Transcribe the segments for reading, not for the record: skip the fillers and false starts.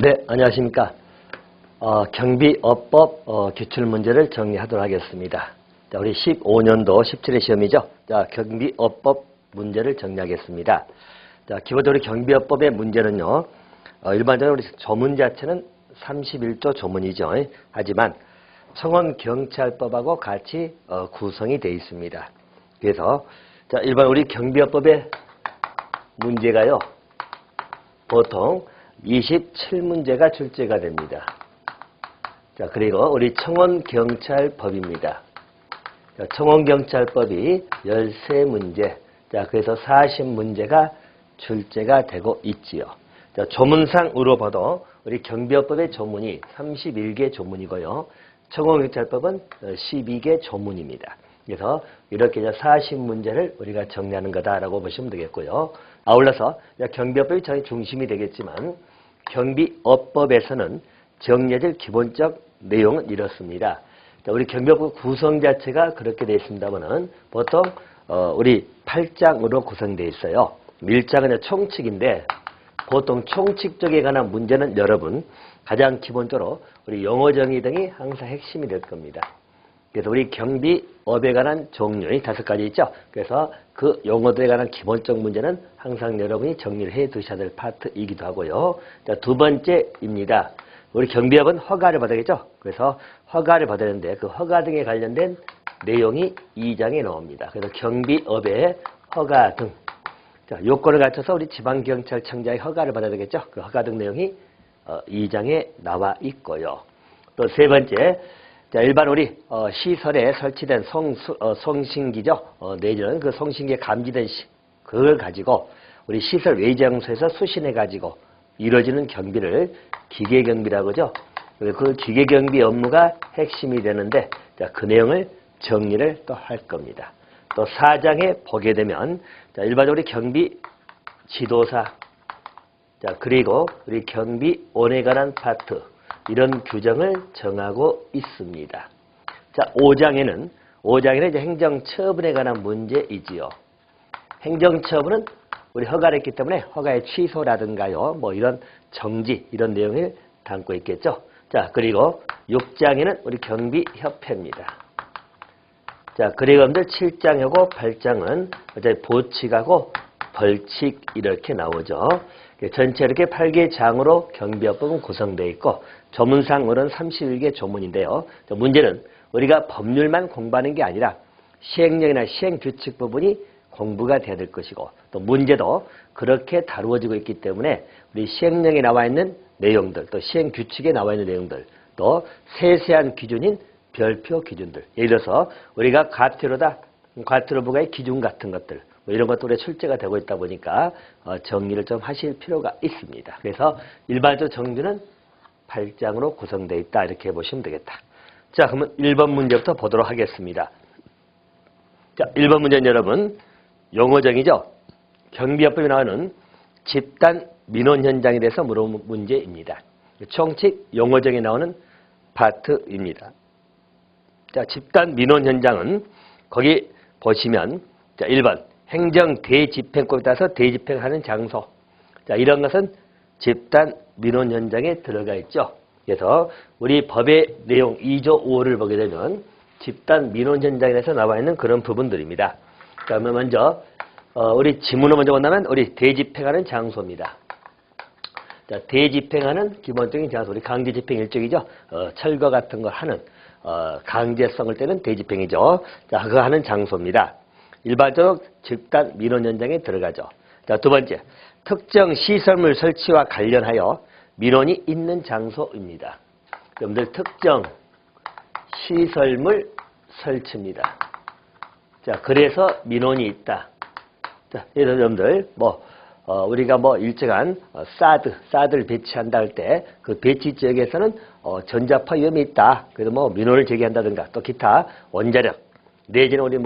네, 안녕하십니까. 경비업법 기출 문제를 정리하도록 하겠습니다. 자, 우리 15년도 17회 시험이죠. 자, 경비업법 문제를 정리하겠습니다. 자, 기본적으로 경비업법의 문제는요, 일반적으로 우리 조문 자체는 31조 조문이죠. 하지만 청원경찰법하고 같이 구성이 되어 있습니다. 그래서 자, 일반 우리 경비업법의 문제가요, 보통 27문제가 출제가 됩니다. 자, 그리고 우리 청원경찰법입니다. 자, 청원경찰법이 13문제. 자, 그래서 40문제가 출제가 되고 있지요. 자, 조문상으로 봐도 우리 경비업법의 조문이 31개 조문이고요. 청원경찰법은 12개 조문입니다. 그래서 이렇게 40문제를 우리가 정리하는 거다라고 보시면 되겠고요. 아울러서 경비업법이 저희 중심이 되겠지만 경비업법에서는 정리해질 기본적 내용은 이렇습니다. 자, 우리 경비업법 구성 자체가 그렇게 되어 있습니다만은 보통 우리 8장으로 구성되어 있어요. 1장은 총칙인데 보통 총칙 쪽에 관한 문제는 여러분 가장 기본적으로 우리 용어 정의 등이 항상 핵심이 될 겁니다. 그래서 우리 경비업에 관한 종류의 5가지 있죠. 그래서 그 용어들에 관한 기본적 문제는 항상 여러분이 정리를 해 두셔야 될 파트이기도 하고요. 자, 두 번째입니다. 우리 경비업은 허가를 받아야겠죠. 그래서 허가를 받아야 되는데 그 허가 등에 관련된 내용이 2장에 나옵니다. 그래서 경비업의 허가 등. 자, 요건을 갖춰서 우리 지방경찰청장의 허가를 받아야 되겠죠. 그 허가 등 내용이 2장에 나와 있고요. 또 세 번째, 자, 일반 우리 시설에 설치된 송신기죠. 내지는 그 송신기에 감지된 그걸 가지고 우리 시설 외 장소에서 수신해 가지고 이루어지는 경비를 기계경비라고 하죠. 그 기계경비 업무가 핵심이 되는데 자, 그 내용을 정리를 또 할 겁니다. 또 4장에 보게 되면 자, 일반적으로 경비 지도사, 자, 그리고 우리 경비원에 관한 파트 이런 규정을 정하고 있습니다. 자, 5장에는 이제 행정처분에 관한 문제이지요. 행정처분은 우리 허가를 했기 때문에 허가의 취소라든가요, 뭐 이런 정지 이런 내용을 담고 있겠죠. 자, 그리고 6장에는 우리 경비협회입니다. 자, 그리고 여러분들 7장하고 8장은 어차피 보칙하고 벌칙 이렇게 나오죠. 전체 이렇게 8개 장으로 경비업법은 구성되어 있고 조문상으로는 31개 조문인데요. 문제는 우리가 법률만 공부하는 게 아니라 시행령이나 시행규칙 부분이 공부가 돼야 될 것이고 또 문제도 그렇게 다루어지고 있기 때문에 우리 시행령에 나와 있는 내용들 또 시행규칙에 나와 있는 내용들 또 세세한 기준인 별표 기준들 예를 들어서 우리가 과태료 부과의 기준 같은 것들 뭐 이런 것도 우리가 출제가 되고 있다 보니까 정리를 좀 하실 필요가 있습니다. 그래서 일반적 정리는 8장으로 구성되어 있다 이렇게 보시면 되겠다. 자, 그러면 1번 문제부터 보도록 하겠습니다. 자, 1번 문제는 여러분 용어정의죠. 경비업법에 나오는 집단 민원 현장에 대해서 물어본 문제입니다. 총칙 용어정에 나오는 파트입니다. 자, 집단 민원 현장은 거기 보시면 자, 1번 행정 대집행법에 따라서 대집행하는 장소. 자, 이런 것은 집단 민원 현장에 들어가 있죠. 그래서 우리 법의 내용 2조 5호를 보게 되면 집단 민원 현장에 대해서 나와 있는 그런 부분들입니다. 그러면 먼저 우리 지문을 먼저 본다면 우리 대집행하는 장소입니다. 자, 대집행하는 기본적인 장소, 우리 강제집행 일종이죠. 철거 같은 걸 하는 강제성을 떼는 대집행이죠. 자, 그거 하는 장소입니다. 일반적으로 집단 민원 현장에 들어가죠. 자, 두 번째, 특정 시설물 설치와 관련하여 민원이 있는 장소입니다. 여러분들 특정 시설물 설치입니다. 자, 그래서 민원이 있다. 자, 예를 들어 여러분들 우리가 일정한 사드를 배치한다 할 때 그 배치 지역에서는 전자파 위험이 있다. 그래서 민원을 제기한다든가 또 기타 원자력 내지는 우리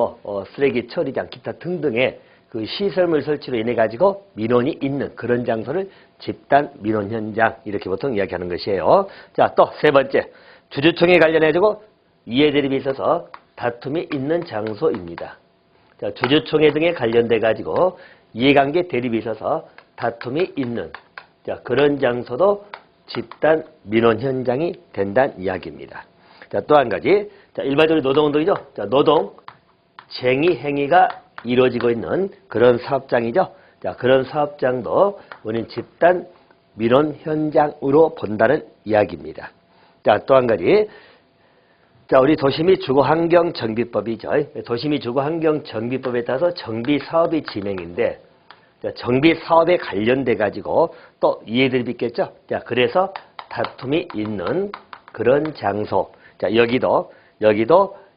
쓰레기 처리장 기타 등등의 그 시설물 설치로 인해 가지고 민원이 있는 그런 장소를 집단 민원 현장 이렇게 보통 이야기하는 것이에요. 자, 또 세 번째 주주총회 관련해가지고 이해 대립이 있어서 다툼이 있는 장소입니다. 자, 주주총회 등에 관련돼 가지고 이해관계 대립이 있어서 다툼이 있는 자, 그런 장소도 집단 민원 현장이 된다는 이야기입니다. 자, 또 한 가지. 자, 일반적으로 노동운동이죠. 자, 노동, 쟁의 행위가 이루어지고 있는 그런 사업장이죠. 자, 그런 사업장도 우리는 집단 민원 현장으로 본다는 이야기입니다. 자, 또 한 가지. 자, 우리 도시및 주거환경정비법이죠. 도시및 주거환경정비법에 따라서 정비사업이 진행인데, 자, 정비사업에 관련돼 가지고 또 이해들이 있겠죠. 자, 그래서 다툼이 있는 그런 장소. 자, 여기도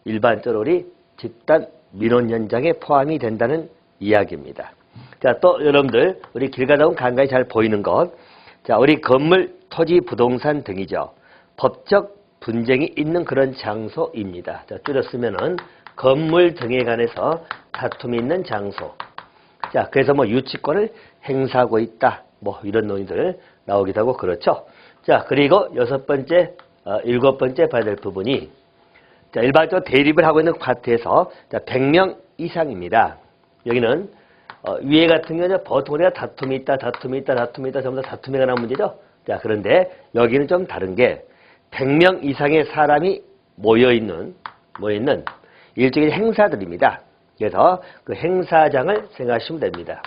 일반적으로 우리 집단 민원 현장에 포함이 된다는 이야기입니다. 자, 또 여러분들 우리 길 가다 보면 간간히 잘 보이는 것. 자, 우리 건물, 토지, 부동산 등이죠. 법적 분쟁이 있는 그런 장소입니다. 자, 줄였으면은 건물 등에 관해서 다툼이 있는 장소. 자, 그래서 뭐 유치권을 행사하고 있다. 뭐 이런 논의들 나오기도 하고 그렇죠. 자, 그리고 일곱 번째 봐야 될 부분이, 자, 일반적으로 대립을 하고 있는 파트에서, 자, 100명 이상입니다. 여기는 위에 같은 경우는 보통 우리가 다툼이 있다 전부 다 다툼에 관한 문제죠. 자, 그런데 여기는 좀 다른 게 100명 이상의 사람이 모여있는 일종의 행사들입니다. 그래서 그 행사장을 생각하시면 됩니다.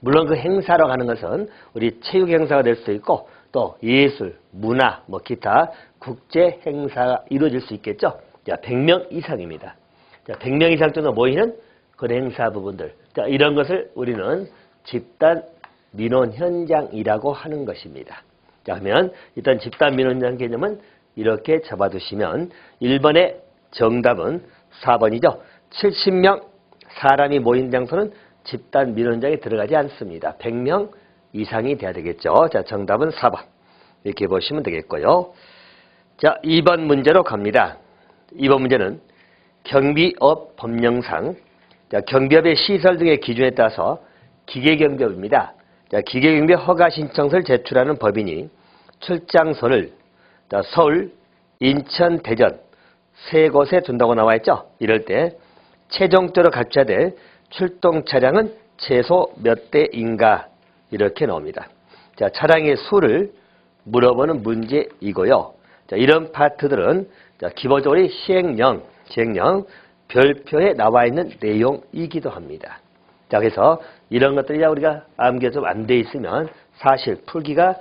물론 그 행사로 가는 것은 우리 체육 행사가 될 수도 있고 또 예술, 문화, 뭐 기타 국제 행사가 이루어질 수 있겠죠. 자, 100명 이상입니다. 자, 100명 이상 정도 모이는 그런 행사 부분들. 자, 이런 것을 우리는 집단 민원 현장이라고 하는 것입니다. 자, 그러면 일단 집단 민원 현장 개념은 이렇게 잡아두시면 1번의 정답은 4번이죠. 70명 사람이 모인 장소는 집단 민원 현장에 들어가지 않습니다. 100명 이상이 돼야 되겠죠. 자, 정답은 4번. 이렇게 보시면 되겠고요. 자, 2번 문제로 갑니다. 2번 문제는 경비업 법령상, 자, 경비업의 시설 등의 기준에 따라서 기계경비업입니다. 자, 기계경비 허가 신청서를 제출하는 법인이 출장소를, 자, 서울, 인천, 대전 세 곳에 둔다고 나와 있죠. 이럴 때 최종적으로 갖춰야 될 출동 차량은 최소 몇 대인가 이렇게 나옵니다. 자, 차량의 수를 물어보는 문제이고요. 자, 이런 파트들은, 자, 기본적으로 시행령 별표에 나와 있는 내용이기도 합니다. 자, 그래서 이런 것들이 우리가 암기가 좀 안 돼 있으면 사실 풀기가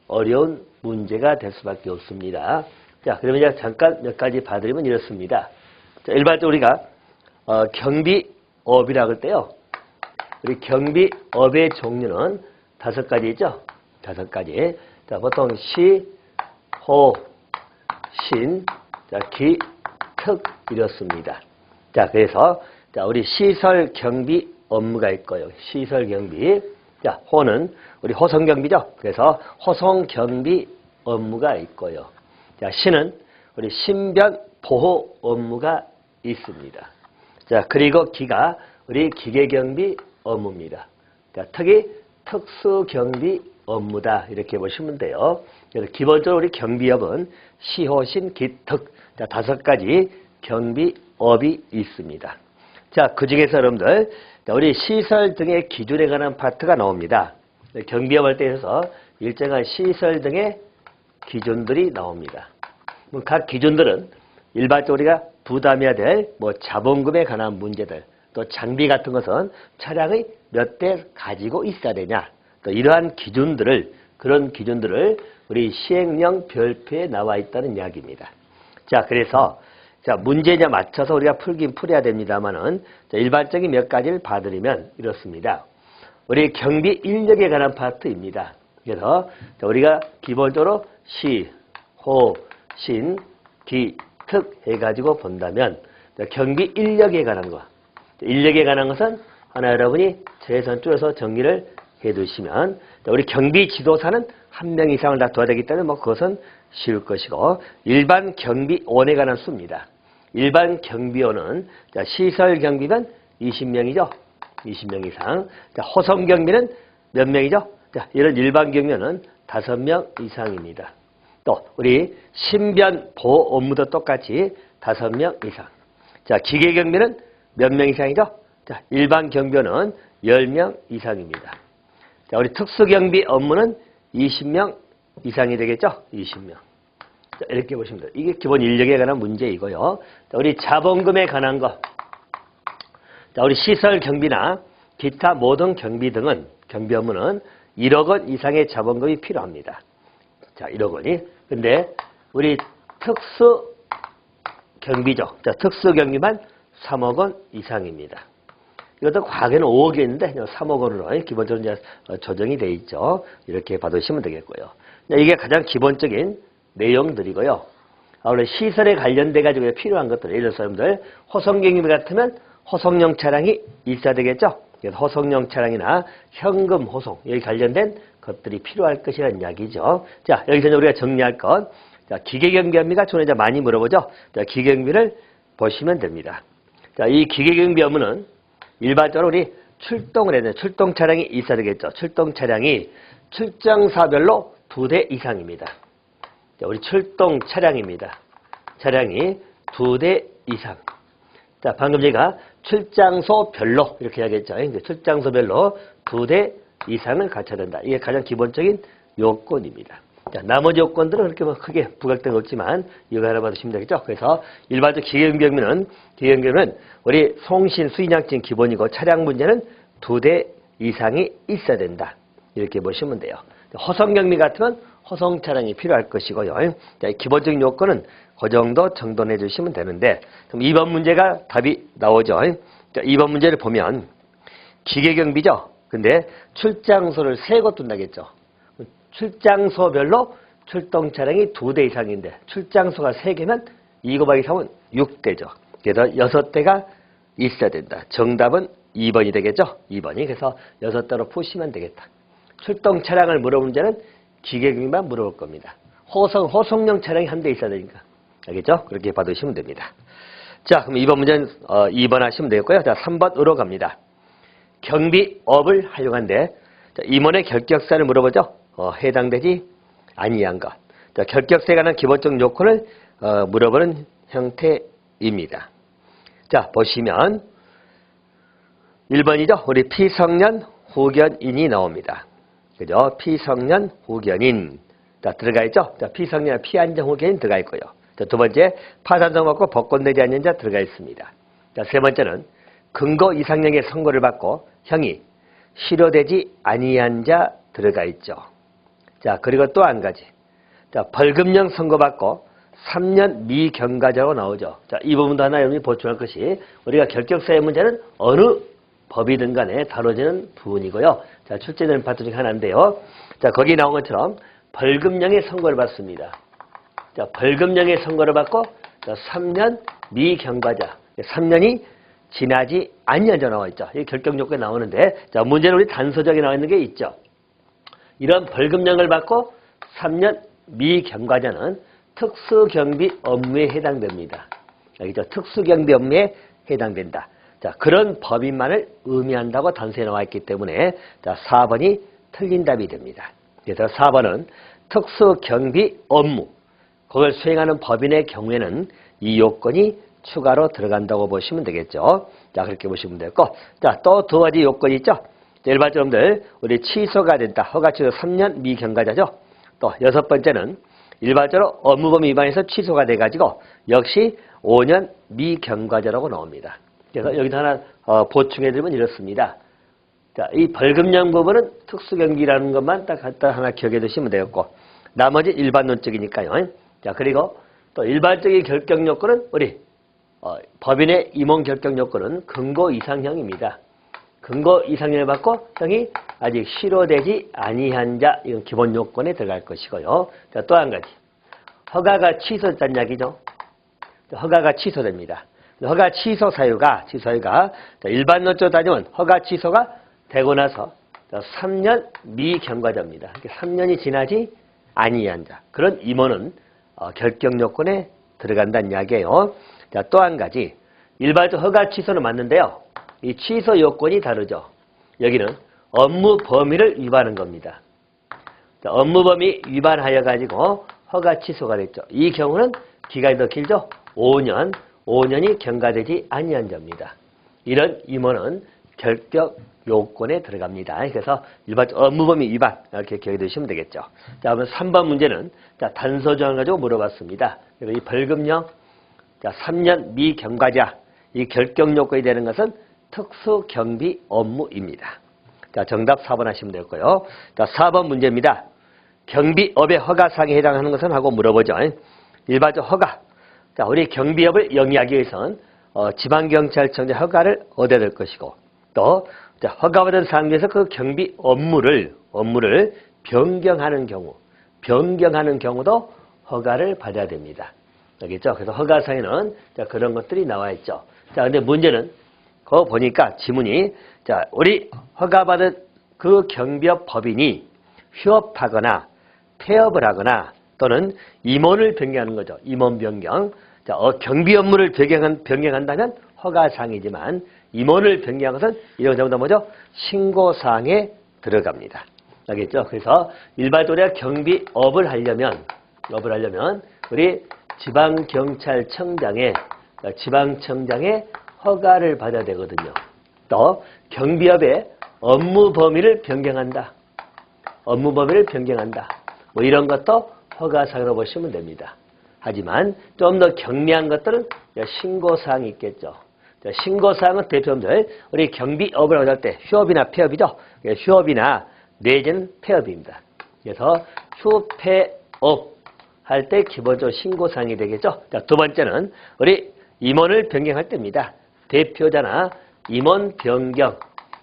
어려운 문제가 될 수밖에 없습니다. 자, 그러면 이제 잠깐 몇 가지 봐드리면 이렇습니다. 자, 일반적으로 우리가 경비업이라고 할 때요. 우리 경비업의 종류는 5가지죠. 5가지. 자, 보통 시, 호, 신, 자, 기, 특 이렇습니다. 자, 그래서 자, 우리 시설 경비 업무가 있고요. 시설 경비. 자, 호는 우리 호송 경비죠. 그래서 호송 경비 업무가 있고요. 자, 신은 우리 신변 보호 업무가 있습니다. 자, 그리고 기가 우리 기계 경비 업무입니다. 자, 특이 특수 경비 업무다 이렇게 보시면 돼요. 그래서 기본적으로 우리 경비업은 시호신 기특, 자, 5가지 경비업이 있습니다. 자, 그 중에서 여러분들 우리 시설 등의 기준에 관한 파트가 나옵니다. 경비업 할 때에서 일정한 시설 등의 기준들이 나옵니다. 각 기준들은 일반적으로 우리가 부담해야 될 뭐 자본금에 관한 문제들, 또 장비 같은 것은 차량의 몇 대 가지고 있어야 되냐, 또 이러한 그런 기준들을 우리 시행령 별표에 나와 있다는 이야기입니다. 자, 그래서 자, 문제에 맞춰서 우리가 풀긴 풀어야 됩니다만은 일반적인 몇 가지를 봐드리면 이렇습니다. 우리 경비 인력에 관한 파트입니다. 그래서 우리가 기본적으로 시, 호, 신, 기, 특 해가지고 본다면 경비 인력에 관한 거, 인력에 관한 것은 하나 여러분이 최선 줄여서 정리를 해두시면, 우리 경비 지도사는 1명 이상을 다 둬야 되기 때문에 뭐 그것은 쉬울 것이고, 일반 경비원에 관한 수입니다. 일반 경비원은 시설 경비는 20명이죠. 20명 이상. 자, 호송 경비는 몇 명이죠? 자, 이런 일반 경비원은 5명 이상입니다. 또 우리 신변 보호 업무도 똑같이 5명 이상. 자, 기계 경비는 몇 명 이상이죠? 자, 일반 경비원은 10명 이상입니다. 자, 우리 특수 경비 업무는 20명 이상이 되겠죠? 20명. 자, 이렇게 보시면 돼요. 이게 기본 인력에 관한 문제이고요. 자, 우리 자본금에 관한 거. 자, 우리 시설 경비나 기타 모든 경비 등은 경비 업무는 1억 원 이상의 자본금이 필요합니다. 자, 1억 원이. 근데 우리 특수 경비죠. 자, 특수 경비만 3억 원 이상입니다. 이것도 과거에는 5억이었는데 3억 원으로 기본적으로 이제 조정이 돼 있죠. 이렇게 받으시면 되겠고요. 이게 가장 기본적인 내용들이고요. 원래 시설에 관련돼 가지고 필요한 것들, 예를 들어서 여러분들 호송 경비 같으면 호송용 차량이 있어야 되겠죠. 그래서 호송용 차량이나 현금 호송 여기 관련된 것들이 필요할 것이라는 이야기죠. 자, 여기서 우리가 정리할 것, 자, 기계경비업무가 저는 이제 많이 물어보죠. 자, 기계경비를 보시면 됩니다. 자, 이 기계경비 업무는 일반적으로 우리 출동을 해야 돼요. 출동 차량이 있어야 되겠죠. 출동 차량이 출정사별로 2대 이상입니다. 자, 우리 출동 차량입니다. 차량이 2대 이상. 자, 방금 제가 출장소별로 이렇게 해야겠죠. 출장소별로 2대 이상을 갖춰야 된다. 이게 가장 기본적인 요건입니다. 자, 나머지 요건들은 그렇게 뭐 크게 부각된 거 없지만 이거 하나 받으시면 되겠죠. 그래서 일반적 기계경비는 우리 송신 수인양증 기본이고 차량 문제는 2대 이상이 있어야 된다. 이렇게 보시면 돼요. 호송경비 같으면 호송 차량이 필요할 것이고요. 자, 기본적인 요건은 그 정도 정돈해 주시면 되는데, 그럼 2번 문제가 답이 나오죠. 자, 2번 문제를 보면 기계경비죠. 근데 출장소를 3곳 둔다겠죠. 출장소별로 출동 차량이 2대 이상인데 출장소가 3개면 2 곱하기 3은 6대죠. 그래서 6대가 있어야 된다. 정답은 2번이 되겠죠. 2번이. 그래서 6대로 푸시면 되겠다. 출동 차량을 물어볼 문제는 기계경비만 물어볼 겁니다. 호송용 차량이 한 대 있어야 되니까. 알겠죠? 그렇게 받으시면 됩니다. 자, 그럼 2번 문제는 2번 하시면 되겠고요. 자, 3번으로 갑니다. 경비업을 활용한데, 자, 임원의 결격사를 물어보죠. 해당되지 아니한 것. 자, 결격사에 관한 기본적 요건을 물어보는 형태입니다. 자, 보시면 1번이죠. 우리 피성년 후견인이 나옵니다. 그죠? 피성년 후견인. 자, 들어가 있죠? 자, 피성년 피안정 후견인 들어가 있고요. 자, 두 번째, 파산성 받고 법권 내지 않는 자 들어가 있습니다. 자, 세 번째는 근거 이상형의 선고를 받고 형이 실효되지 아니한 자 들어가 있죠. 자, 그리고 또 한 가지. 자, 벌금형 선고받고 3년 미경과자로 나오죠. 자, 이 부분도 하나 여러분이 보충할 것이 우리가 결격사의 문제는 어느 법이든 간에 다뤄지는 부분이고요. 자, 출제되는 파트 중 하나인데요. 자, 거기 나온 것처럼 벌금형의 선고를 받습니다. 자, 벌금형의 선고를 받고 3년 미경과자. 3년이 지나지 아니한 자 나와 있죠. 이 결격 요건이 나오는데, 자, 문제는 우리 단서적이 나와 있는 게 있죠. 이런 벌금형을 받고 3년 미경과자는 특수경비 업무에 해당됩니다. 알겠죠? 특수경비 업무에 해당된다. 자, 그런 법인만을 의미한다고 단서에 나와 있기 때문에, 자, 4번이 틀린 답이 됩니다. 그래서 4번은 특수경비 업무, 그걸 수행하는 법인의 경우에는 이 요건이 추가로 들어간다고 보시면 되겠죠. 자, 그렇게 보시면 되고, 자, 또 두 가지 요건이 있죠. 일반적으로 우리 취소가 된다. 허가 취소 3년 미경과자죠. 또 여섯 번째는 일반적으로 업무범위 위반해서 취소가 돼가지고 역시 5년 미경과자라고 나옵니다. 그래서 여기서 하나 보충해드리면 이렇습니다. 자, 이 벌금형 부분은 특수경비라는 것만 딱 갖다 하나 기억해 두시면 되겠고, 나머지 일반론적이니까요. 자, 그리고 또 일반적인 결격 요건은 우리 법인의 임원 결격 요건은 근거 이상형입니다. 근거 이상형을 받고 형이 아직 실효되지 아니한 자, 이건 기본 요건에 들어갈 것이고요. 자, 또 한 가지. 허가가 취소됐다는 이야기죠. 허가가 취소됩니다. 허가 취소 사유가 일반론적으로 따지면 허가 취소가 되고 나서 3년 미경과자입니다. 3년이 지나지 아니한 자. 그런 임원은 결격 요건에 들어간다는 이야기예요. 자, 또 한 가지. 일반적 허가 취소는 맞는데요. 이 취소 요건이 다르죠. 여기는 업무 범위를 위반한 겁니다. 자, 업무 범위 위반하여 가지고 허가 취소가 됐죠. 이 경우는 기간이 더 길죠. 5년이 경과되지 아니한 자입니다. 이런 임원은 결격 요건에 들어갑니다. 그래서 일반적 업무범위 위반 이렇게 기억해 두시면 되겠죠. 자, 그러면 3번 문제는 자, 단서 조항을 가지고 물어봤습니다. 그리고 이 벌금형 자, 3년 미경과자 이 결격 요건이 되는 것은 특수경비 업무입니다. 자, 정답 4번 하시면 되고요. 자, 4번 문제입니다. 경비업의 허가사항에 해당하는 것은 하고 물어보죠. 일반적 허가. 자, 우리 경비업을 영위하기 위해서는 지방경찰청의 허가를 얻어야 될 것이고 또 자, 허가받은 사항 중에서 그 경비 업무를 변경하는 경우도 허가를 받아야 됩니다. 알겠죠? 그래서 허가사항에는 자, 그런 것들이 나와 있죠. 자, 근데 문제는 그거 보니까 지문이 자, 우리 허가받은 그 경비업 법인이 휴업하거나 폐업을 하거나 또는 임원을 변경하는 거죠. 임원 변경. 자, 경비 업무를 변경한다면 허가사항이지만 임원을 변경한 것은 이런 정도 뭐죠? 신고사항에 들어갑니다. 알겠죠? 그래서 일반적으로 경비업을 하려면 우리 지방경찰청장의 허가를 받아야 되거든요. 또 경비업의 업무 범위를 변경한다. 뭐 이런 것도 허가사항으로 보시면 됩니다. 하지만 좀 더 경미한 것들은 신고사항이 있겠죠. 신고사항은 대표님들 우리 경비업을 할 때 휴업이나 폐업이죠. 휴업이나 내지는 폐업입니다. 그래서 휴폐업 할 때 기본적으로 신고사항이 되겠죠. 자, 두 번째는 우리 임원을 변경할 때입니다. 대표자나 임원 변경.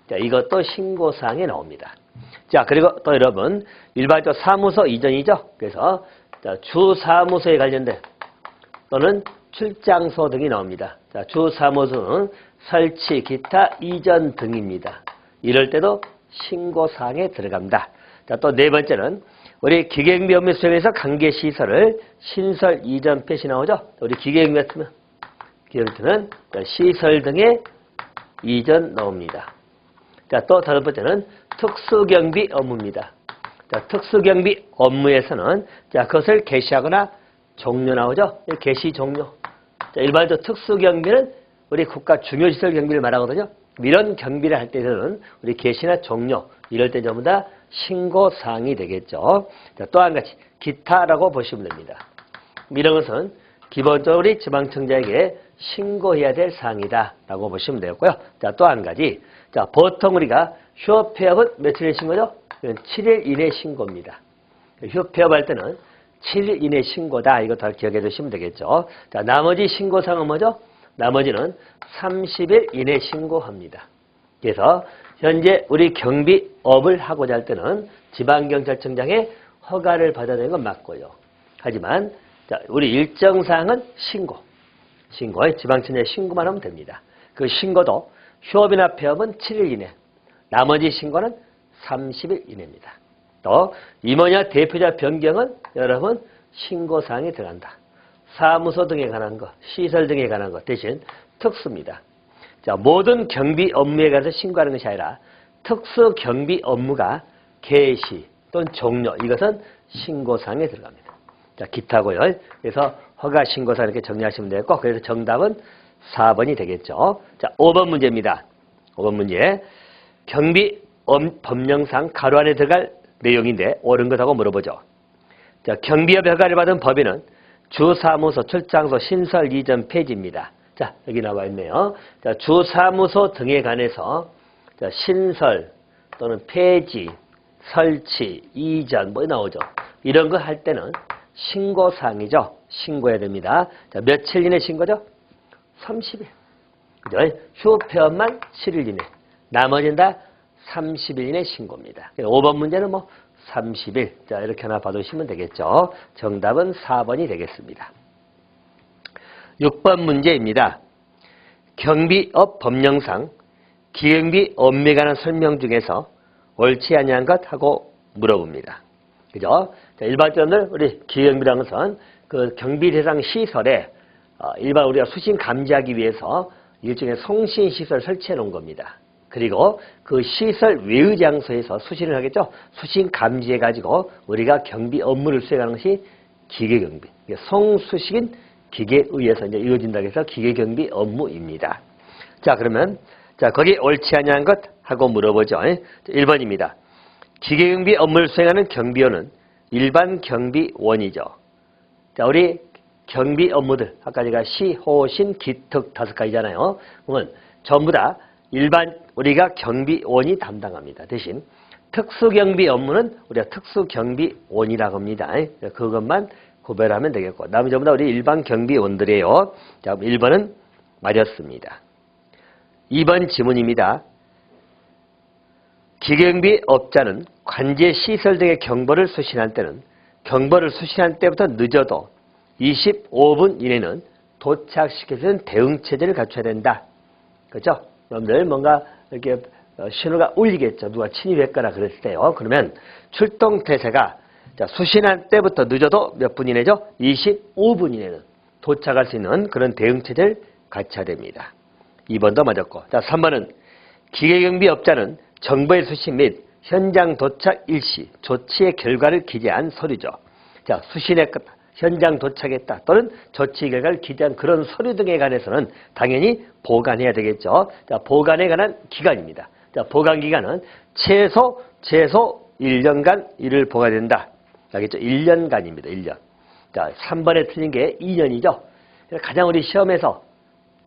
자, 이것도 신고사항에 나옵니다. 자, 그리고 또 여러분 일반적 사무소 이전이죠. 그래서 자, 주사무소에 관련된 또는 출장소 등이 나옵니다. 자, 주사무소는 설치, 기타, 이전 등입니다. 이럴 때도 신고사항에 들어갑니다. 자, 또 네 번째는 우리 기계경비 업무 수행에서 관계시설을 신설, 이전, 폐시 나오죠. 우리 기계경비 같으면 시설 등의 이전 나옵니다. 자, 또 다른 번째는 특수경비 업무입니다. 자, 특수경비 업무에서는 자, 그것을 개시하거나 종료 나오죠. 개시 종료. 자, 일반적으로 특수경비는 우리 국가 중요시설 경비를 말하거든요. 이런 경비를 할 때는 우리 개시나 종료 이럴 때 전부 다 신고사항이 되겠죠. 자, 또 한 가지 기타라고 보시면 됩니다. 이런 것은 기본적으로 우리 지방청장에게 신고해야 될 사항이다라고 보시면 되겠고요. 자, 또 한 가지. 자, 보통 우리가 휴업폐업은 며칠에 신고죠? 7일 이내 신고입니다. 휴업폐업할 때는 7일 이내 신고다. 이거 다 기억해 두시면 되겠죠. 자, 나머지 신고사항은 뭐죠? 나머지는 30일 이내 신고합니다. 그래서 현재 우리 경비업을 하고자 할 때는 지방경찰청장의 허가를 받아야 되는 건 맞고요. 하지만 자, 우리 일정사항은 신고에 지방청장에 신고만 하면 됩니다. 그 신고도 휴업이나 폐업은 7일 이내, 나머지 신고는 30일 이내입니다. 또 임원이나 대표자 변경은 여러분 신고사항에 들어간다. 사무소 등에 관한 것, 시설 등에 관한 것 대신 특수입니다. 자, 모든 경비 업무에 관해서 신고하는 것이 아니라 특수 경비 업무가 개시 또는 종료 이것은 신고사항에 들어갑니다. 자, 기타고요. 그래서 허가 신고사항 이렇게 정리하시면 되겠고 그래서 정답은 4번이 되겠죠. 자, 5번 문제입니다. 5번 문제. 경비 법령상 가로 안에 들어갈 내용인데 옳은 것하고 물어보죠. 자, 경비업 허가를 받은 법인은 주사무소, 출장소, 신설, 이전, 폐지입니다. 자, 여기 나와 있네요. 자, 주사무소 등에 관해서 자, 신설 또는 폐지, 설치, 이전 뭐 나오죠. 이런 거 할 때는 신고사항이죠. 신고해야 됩니다. 자, 며칠 이내 신고죠? 30일. 그죠? 휴폐업만 7일 이내. 나머지는 다 30일 이내 신고입니다. 5번 문제는 뭐 30일. 자, 이렇게 하나 봐두시면 되겠죠. 정답은 4번이 되겠습니다. 6번 문제입니다. 경비업 법령상 기경비 업무에 관한 설명 중에서 옳지 아니한 것 하고 물어봅니다. 그죠? 자, 일반적으로 우리 기경비라는 것은 그 경비 대상 시설에 일반 우리가 수신 감지하기 위해서 일종의 송신 시설 설치해 놓은 겁니다. 그리고 그 시설 외의 장소에서 수신을 하겠죠. 수신 감지해 가지고 우리가 경비 업무를 수행하는 것이 기계경비. 송수신 기계에 의해서 이제 이루어진다고 해서 기계경비 업무입니다. 자, 그러면 자, 거기 옳지 아니한 것 하고 물어보죠. 1번입니다. 기계경비 업무를 수행하는 경비원은 일반 경비원이죠. 자, 우리 경비 업무들, 아까 제가 시, 호, 신, 기, 특 5가지잖아요. 그러면 전부 다 일반 우리가 경비원이 담당합니다. 대신 특수경비 업무는 우리가 특수경비원이라고 합니다. 그것만 구별하면 되겠고, 나머지 전부 다 우리 일반 경비원들이에요. 자, 1번은 맞았습니다. 2번 지문입니다. 기계경비 업자는 관제 시설 등의 경보를 수신할 때는 경보를 수신할 때부터 늦어도 25분 이내는 도착시켜주는 대응체제를 갖춰야 된다. 그렇죠? 여러분들 뭔가 이렇게 신호가 울리겠죠. 누가 침입했거나 그랬을 때요. 그러면 출동태세가 수신할 때부터 늦어도 몇 분 이내죠? 25분 이내는 도착할 수 있는 그런 대응체제를 갖춰야 됩니다. 2번도 맞았고. 자, 3번은 기계경비업자는 정보의 수신 및 현장 도착 일시 조치의 결과를 기재한 서류죠. 자, 수신했다, 현장 도착했다 또는 조치 결과를 기재한 그런 서류 등에 관해서는 당연히 보관해야 되겠죠. 자, 보관에 관한 기간입니다. 자, 보관 기간은 최소 1년간 이를 보관해야 된다. 알겠죠? 1년간입니다. 1년. 자, 3번에 틀린 게 2년이죠. 가장 우리 시험에서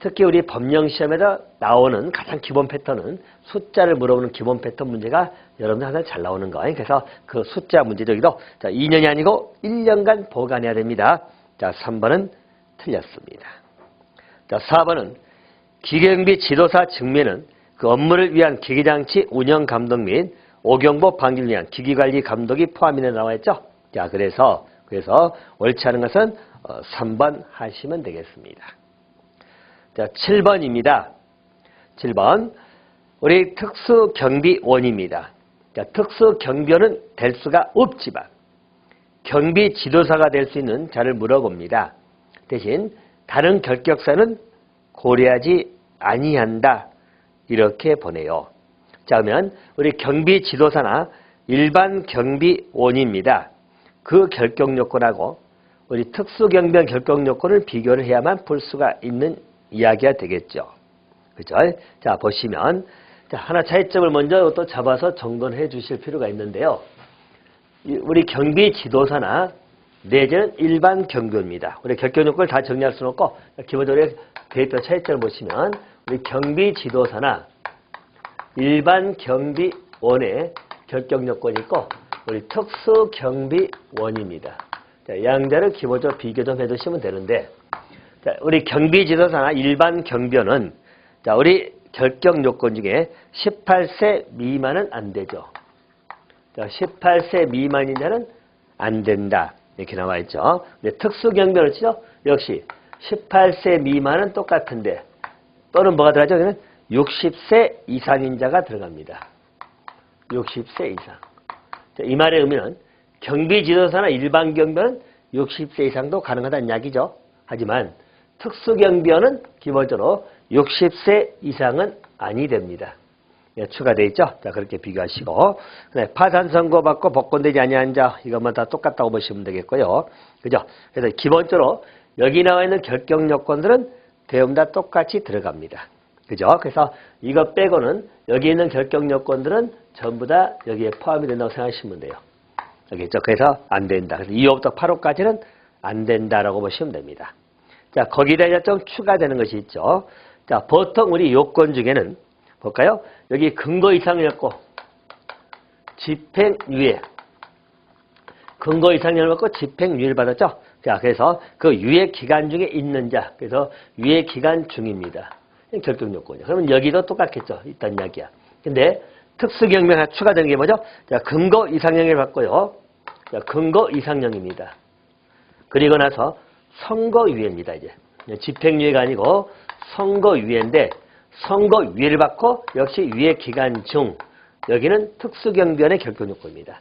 특히 우리 법령 시험에서 나오는 가장 기본 패턴은 숫자를 물어보는 기본 패턴 문제가 여러분들 항상 잘 나오는 거예요. 그래서 그 숫자 문제적이도 자, 2년이 아니고 1년간 보관해야 됩니다. 자, 3번은 틀렸습니다. 자, 4번은 기계경비 지도사 증명은 그 업무를 위한 기계장치 운영 감독 및 오경보 방지를 위한 기기관리 감독이 포함이네 나와 있죠. 자, 그래서 옳지 않은 것은 3번 하시면 되겠습니다. 자, 7번입니다. 7번. 우리 특수경비원입니다. 자, 특수경비원은 될 수가 없지만 경비 지도사가 될 수 있는 자를 물어봅니다. 대신 다른 결격사는 고려하지 아니한다. 이렇게 보내요. 자, 그러면 우리 경비 지도사나 일반 경비원입니다. 그 결격 요건하고 우리 특수경비원 결격 요건을 비교를 해야만 풀 수가 있는 이야기가 되겠죠. 그죠? 자, 보시면 자, 하나 차이점을 먼저 또 잡아서 정돈해 주실 필요가 있는데요. 우리 경비 지도사나 내지는 일반 경비원입니다. 우리 결격 요건을 다 정리할 수는 없고 기본적으로 데이터 차이점을 보시면 우리 경비 지도사나 일반 경비원의 결격 요건이 있고 우리 특수 경비원입니다. 자, 양자를 기본적으로 비교 좀 해두시면 되는데, 자, 우리 경비 지도사나 일반 경비원은 자, 우리 결격 요건 중에 18세 미만은 안 되죠. 자, 18세 미만인 자는 안 된다. 이렇게 나와 있죠. 근데 특수 경비원은 치죠. 역시 18세 미만은 똑같은데 또는 뭐가 들어가죠? 60세 이상인 자가 들어갑니다. 60세 이상. 자, 이 말의 의미는 경비 지도사나 일반 경비원은 60세 이상도 가능하다는 이야기죠. 하지만 특수 경비원은 기본적으로 60세 이상은 아니 됩니다. 예, 추가되어 있죠. 자, 그렇게 비교하시고. 네, 파산 선고받고 복권되지 아니한 자, 이것만 다 똑같다고 보시면 되겠고요. 그죠? 그래서 기본적으로 여기 나와 있는 결격 요건들은 대부분 다 똑같이 들어갑니다. 그죠? 그래서 이것 빼고는 여기 있는 결격 요건들은 전부 다 여기에 포함이 된다고 생각하시면 돼요. 알겠죠? 그래서 안 된다. 그래서 2호부터 8호까지는 안 된다라고 보시면 됩니다. 자, 거기다 이제 좀 추가되는 것이 있죠. 자, 보통 우리 요건 중에는 볼까요? 여기 근거 이상이었고 집행유예. 근거 이상을 받고 집행유예를 받았죠. 자, 그래서 그 유예 기간 중에 있는 자. 그래서 유예 기간 중입니다. 결격 요건이요. 그러면 여기도 똑같겠죠. 있단 이야기야. 근데 특수경비가 하나 추가되는 게 뭐죠? 자, 근거 이상형을 받고요. 자, 근거 이상형입니다. 그리고 나서 선거유예입니다. 이제 집행유예가 아니고 선거유예인데 선거유예를 받고 역시 유예 기간 중 여기는 특수경비원의 결격 요건입니다.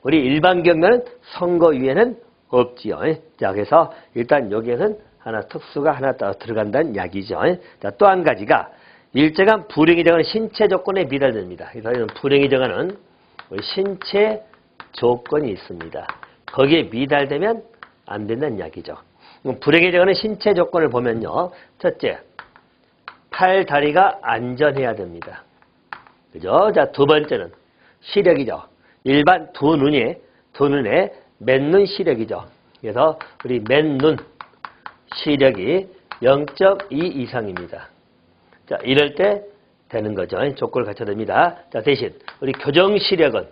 우리 일반 경비원은 선거유예는 없지요. 자, 그래서 일단 여기에는 하나 특수가 하나 더 들어간다는 이야기죠. 자, 또 한 가지가 일정한 불행이 정하는 신체 조건에 미달됩니다. 그래서 불행이 정하는 신체 조건이 있습니다. 거기에 미달되면 안 된다는 이야기죠. 불행이 정하는 신체 조건을 보면요. 첫째, 팔, 다리가 안전해야 됩니다. 그죠? 자, 두 번째는 시력이죠. 일반 두 눈에 맨눈 시력이죠. 그래서 우리 맨눈 시력이 0.2 이상입니다. 자, 이럴 때 되는 거죠. 조건을 갖춰야 됩니다. 자, 대신 우리 교정 시력은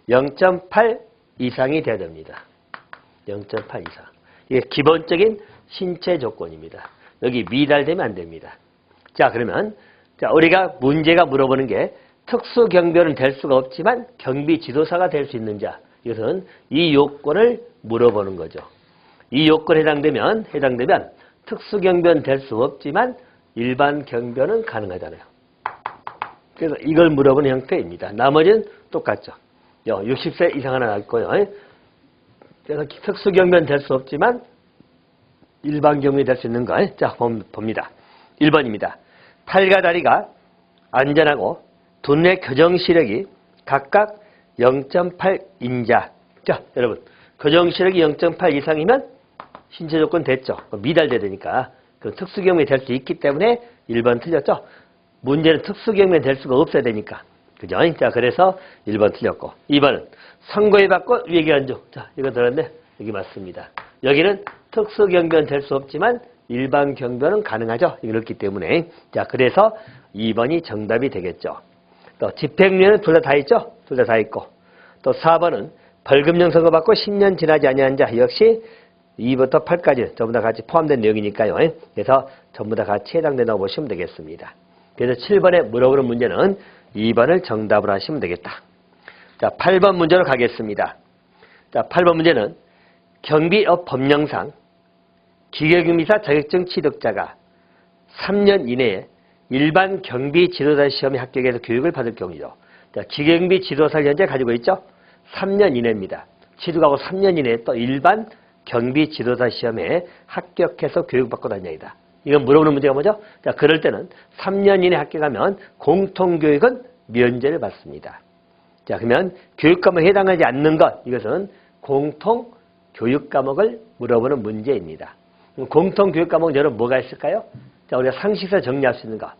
0.8 이상이 돼야 됩니다. 0.8 이상. 이게 기본적인 신체 조건입니다. 여기 미달되면 안 됩니다. 자, 그러면 우리가 문제가 물어보는 게 특수 경비원은 될 수가 없지만 경비 지도사가 될 수 있는 자. 이것은 이 요건을 물어보는 거죠. 이 요건에 해당되면 특수 경비원 될 수 없지만 일반 경비원은 가능하잖아요. 그래서 이걸 물어보는 형태입니다. 나머지는 똑같죠. 60세 이상 하나 있고요. 그래서 특수 경비원 될 수 없지만 일반 경비 될 수 있는 거. 자, 봅니다. 1번입니다. 팔과 다리가 안전하고 두 눈의 교정 시력이 각각 0.8 인자. 자, 여러분, 교정 시력이 0.8 이상이면 신체 조건 됐죠. 미달돼야 되니까. 그 특수경비 될 수 있기 때문에 1번 틀렸죠. 문제는 특수경비 될 수가 없어야 되니까. 그죠? 자, 그래서 1번 틀렸고. 2번은 선고에 받고 위기 안주. 자, 이거 들었네. 여기 맞습니다. 여기는 특수경비원 될 수 없지만 일반 경비원은 가능하죠. 이렇기 때문에. 자, 그래서 2번이 정답이 되겠죠. 또 집행유예는 둘 다 있죠. 둘 다 있고. 또 4번은 벌금형 선고받고 10년 지나지 아니한 자 역시 2부터 8까지 전부 다 같이 포함된 내용이니까요. 그래서 전부 다 같이 해당된다고 보시면 되겠습니다. 그래서 7번에 물어보는 문제는 2번을 정답으로 하시면 되겠다. 자, 8번 문제로 가겠습니다. 자, 8번 문제는 경비업 법령상 기계경비사 자격증 취득자가 3년 이내에 일반 경비 지도사 시험에 합격해서 교육을 받을 경우죠. 자, 기계경비 지도사를 현재 가지고 있죠. 3년 이내입니다. 취득하고 3년 이내에 또 일반 경비 지도사 시험에 합격해서 교육받고 다닙니다. 이건 물어보는 문제가 뭐죠? 자, 그럴 때는 3년 이내 합격하면 공통교육은 면제를 받습니다. 자, 그러면 교육과목에 해당하지 않는 것, 이것은 공통교육과목을 물어보는 문제입니다. 공통교육과목은 여러분 뭐가 있을까요? 자, 우리가 상식에서 정리할 수 있는 것.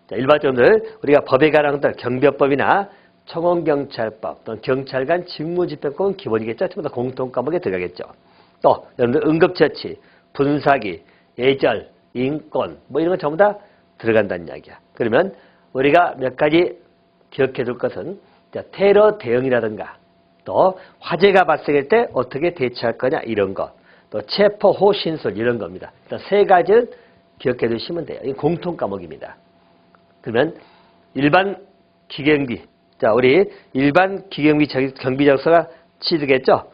자, 일반적으로 우리가 법에 관한 것들, 경비업법이나 청원경찰법 또는 경찰관 직무집행법은 기본이겠죠. 전부 다 공통과목에 들어가겠죠. 또 여러분들 응급처치, 분사기, 예절, 인권 뭐 이런 건 전부 다 들어간다는 이야기야. 그러면 우리가 몇 가지 기억해 둘 것은 테러 대응이라든가 또 화재가 발생할 때 어떻게 대처할 거냐 이런 것, 또 체포 호신술 이런 겁니다. 일단 세 가지는 기억해 두시면 돼요. 이 공통 과목입니다. 그러면 일반 기경비, 자 우리 일반 기경비 경비 적서가 취득했죠.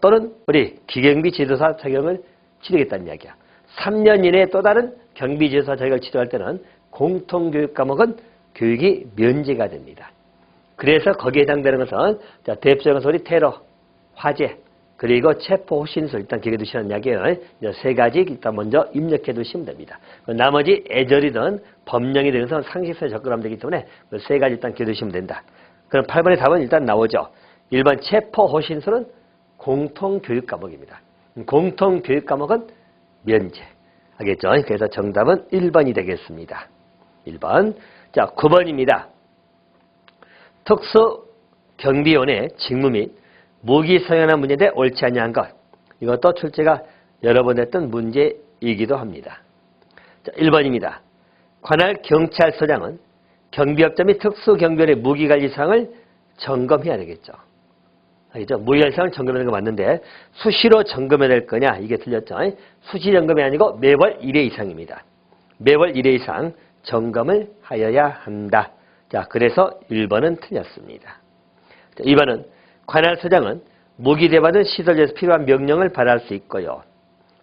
또는 우리 기경비 지도사 자격을 취득했다는 이야기야. 3년 이내에 또 다른 경비 지도사 자격을 취득할 때는 공통교육 과목은 교육이 면제가 됩니다. 그래서 거기에 해당되는 것은 자, 대표적인 소리 테러, 화재, 그리고 체포 호신술 일단 기억해 두시는 이야기예요. 세 가지 일단 먼저 입력해 두시면 됩니다. 나머지 애절이든 법령이 되는 상식선에 접근하면 되기 때문에 세 가지 일단 기억해 두시면 된다. 그럼 8번의 답은 일단 나오죠. 1번 체포 호신술은 공통교육 과목입니다. 공통교육 과목은 면제. 알겠죠? 그래서 정답은 1번이 되겠습니다. 1번. 자, 9번입니다. 특수경비원의 직무 및 무기 사용하는 문제인데 옳지 아니한 것. 이것도 출제가 여러 번 했던 문제이기도 합니다. 자, 1번입니다. 관할 경찰서장은 경비업자 및 특수경비원의 무기관리 사항을 점검해야 되겠죠. 알겠죠? 무기관리 사항을 점검하는 거 맞는데 수시로 점검해야 될 거냐? 이게 틀렸죠. 수시 점검이 아니고 매월 1회 이상입니다. 매월 1회 이상 점검을 하여야 한다. 자, 그래서 1번은 틀렸습니다. 자, 2번은 관할서장은 무기대받은 시설에서 필요한 명령을 발할 수 있고요.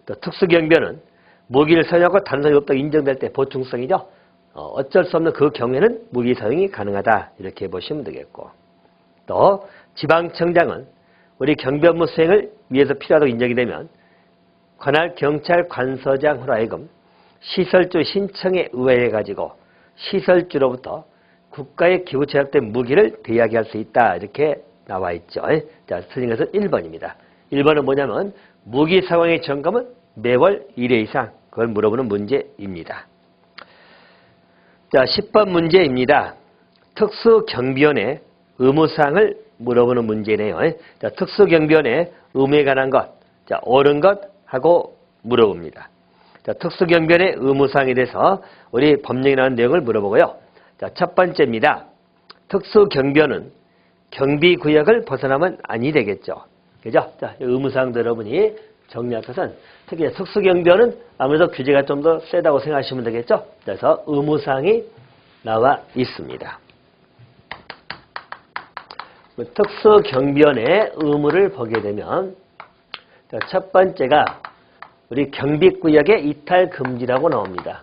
또 특수경비원은 무기를 사용하고 단속이 없다고 인정될 때 보충성이죠. 어쩔 수 없는 그 경우에는 무기 사용이 가능하다. 이렇게 보시면 되겠고. 또 지방청장은 우리 경비 업무 수행을 위해서 필요하다고 인정이 되면 관할 경찰 관서장으로 하여금 시설주 신청에 의뢰해 가지고 시설주로부터 국가에 기부 제약된 무기를 대여하게 할 수 있다. 이렇게 나와 있죠. 자, 틀린 것은 1번입니다. 1번은 뭐냐면, 무기 상황의 점검은 매월 1회 이상, 그걸 물어보는 문제입니다. 자, 10번 문제입니다. 특수경비원의 의무사항을 물어보는 문제네요. 자, 특수경비원의 의무에 관한 것, 자, 옳은 것 하고 물어봅니다. 자, 특수경비원의 의무사항에 대해서 우리 법령에 나온 내용을 물어보고요. 자, 첫 번째입니다. 특수경비원은 경비구역을 벗어나면 아니 되겠죠. 그죠? 자, 의무사항 여러분이 정리할 것은 특히 특수경비원은 아무래도 규제가 좀 더 세다고 생각하시면 되겠죠. 그래서 의무사항이 나와 있습니다. 특수경비원의 의무를 보게 되면 자, 첫 번째가 우리 경비구역의 이탈금지라고 나옵니다.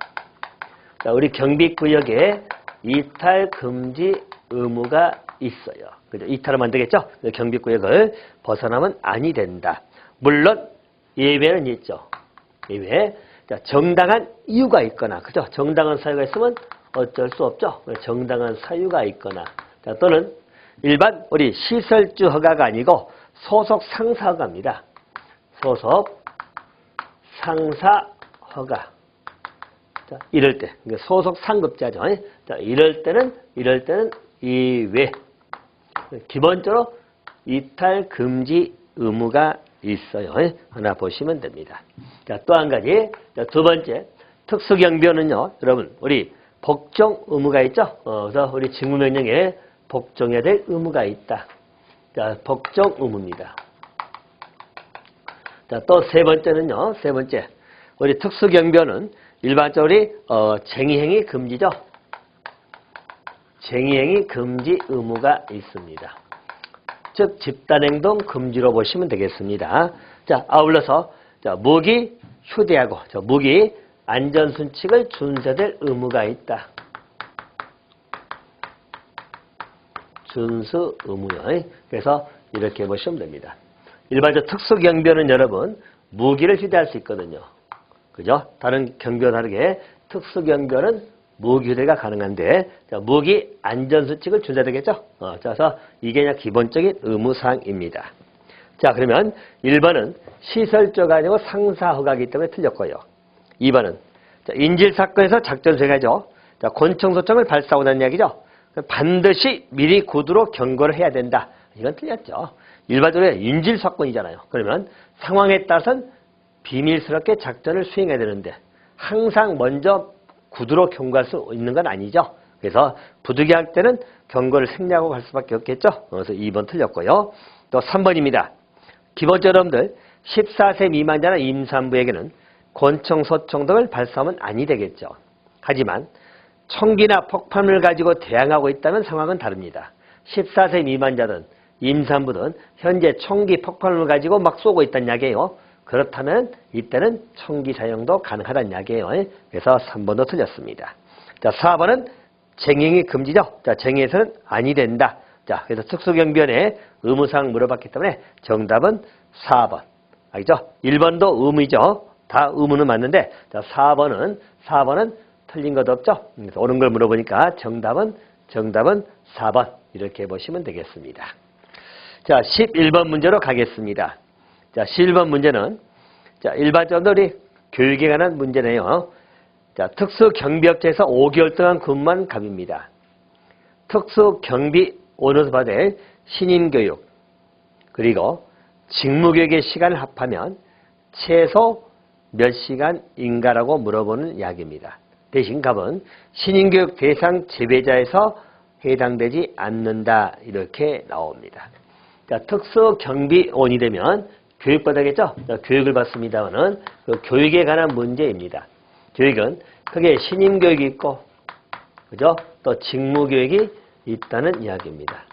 자, 우리 경비구역에 이탈금지 의무가 있어요. 그죠? 이탈하면 안 되겠죠? 경비구역을 벗어나면 아니 된다. 물론 예외는 있죠. 예외. 자, 정당한 이유가 있거나, 그죠? 정당한 사유가 있으면 어쩔 수 없죠. 정당한 사유가 있거나, 자, 또는 일반 우리 시설주 허가가 아니고 소속 상사 허가입니다. 소속 상사 허가. 자, 이럴 때 소속 상급자죠. 자, 이럴 때는 이외. 기본적으로 이탈 금지 의무가 있어요. 하나 보시면 됩니다. 자, 또 한 가지. 자, 두 번째. 특수경비원은요, 여러분, 우리 복종 의무가 있죠? 그래서 우리 직무명령에 복종해야 될 의무가 있다. 자, 복종 의무입니다. 자, 또 세 번째는요, 세 번째. 우리 특수경비원은 일반적으로 쟁의행위 금지죠? 쟁의행위 금지 의무가 있습니다. 즉 집단행동 금지로 보시면 되겠습니다. 자, 아울러서 자, 무기 휴대하고 무기 안전수칙을 준수될 의무가 있다. 준수 의무요. 그래서 이렇게 보시면 됩니다. 일반적 특수경비원은 여러분 무기를 휴대할 수 있거든요. 그죠? 다른 경비와 다르게 특수경비원은 무기 휴대가 가능한데 자, 무기 안전수칙을 준수해야 되겠죠? 그래서 이게 그냥 기본적인 의무사항입니다. 자, 그러면 1번은 시설조가 아니고 상사허가이기 때문에 틀렸고요. 2번은 자, 인질사건에서 작전 수행하죠. 자, 권총소총을 발사하고 난 이야기죠. 반드시 미리 구두로 경고를 해야 된다. 이건 틀렸죠. 일반적으로 인질사건이잖아요. 그러면 상황에 따라서는 비밀스럽게 작전을 수행해야 되는데 항상 먼저 구두로 경고할 수 있는 건 아니죠. 그래서 부득이할 때는 경고를 생략하고 갈 수밖에 없겠죠. 그래서 2번 틀렸고요. 또 3번입니다. 기본적으로 여러분들 14세 미만자나 임산부에게는 권총, 소총 등을 발사하면 아니 되겠죠. 하지만 총기나 폭탄을 가지고 대항하고 있다면 상황은 다릅니다. 14세 미만자든 임산부든 현재 총기, 폭탄을 가지고 막 쏘고 있다는 이야기예요. 그렇다면 이때는 총기 사용도 가능하다는 이야기예요. 그래서 3번도 틀렸습니다. 자, 4번은 쟁행이 금지죠. 자, 쟁행에서는 아니 된다. 자, 그래서 특수경비원의 의무사항 물어봤기 때문에 정답은 4번. 알겠죠? 1번도 의무이죠. 다 의무는 맞는데, 자, 4번은 틀린 것 없죠? 그래서 옳은 걸 물어보니까 정답은 4번. 이렇게 보시면 되겠습니다. 자, 11번 문제로 가겠습니다. 자, 11번 문제는 자, 일반적으로 우리 교육에 관한 문제네요. 자, 특수경비업체에서 5개월 동안 근무한 갑입니다. 특수경비원으로서 받을 신임교육 그리고 직무교육의 시간을 합하면 최소 몇 시간인가라고 물어보는 이야기입니다. 대신 갑은 신임교육 대상 제외자에서 해당되지 않는다. 이렇게 나옵니다. 자, 특수경비원이 되면 교육받아야겠죠? 교육을 받습니다만은 그 교육에 관한 문제입니다. 교육은 크게 신임교육이 있고, 그죠? 또 직무교육이 있다는 이야기입니다.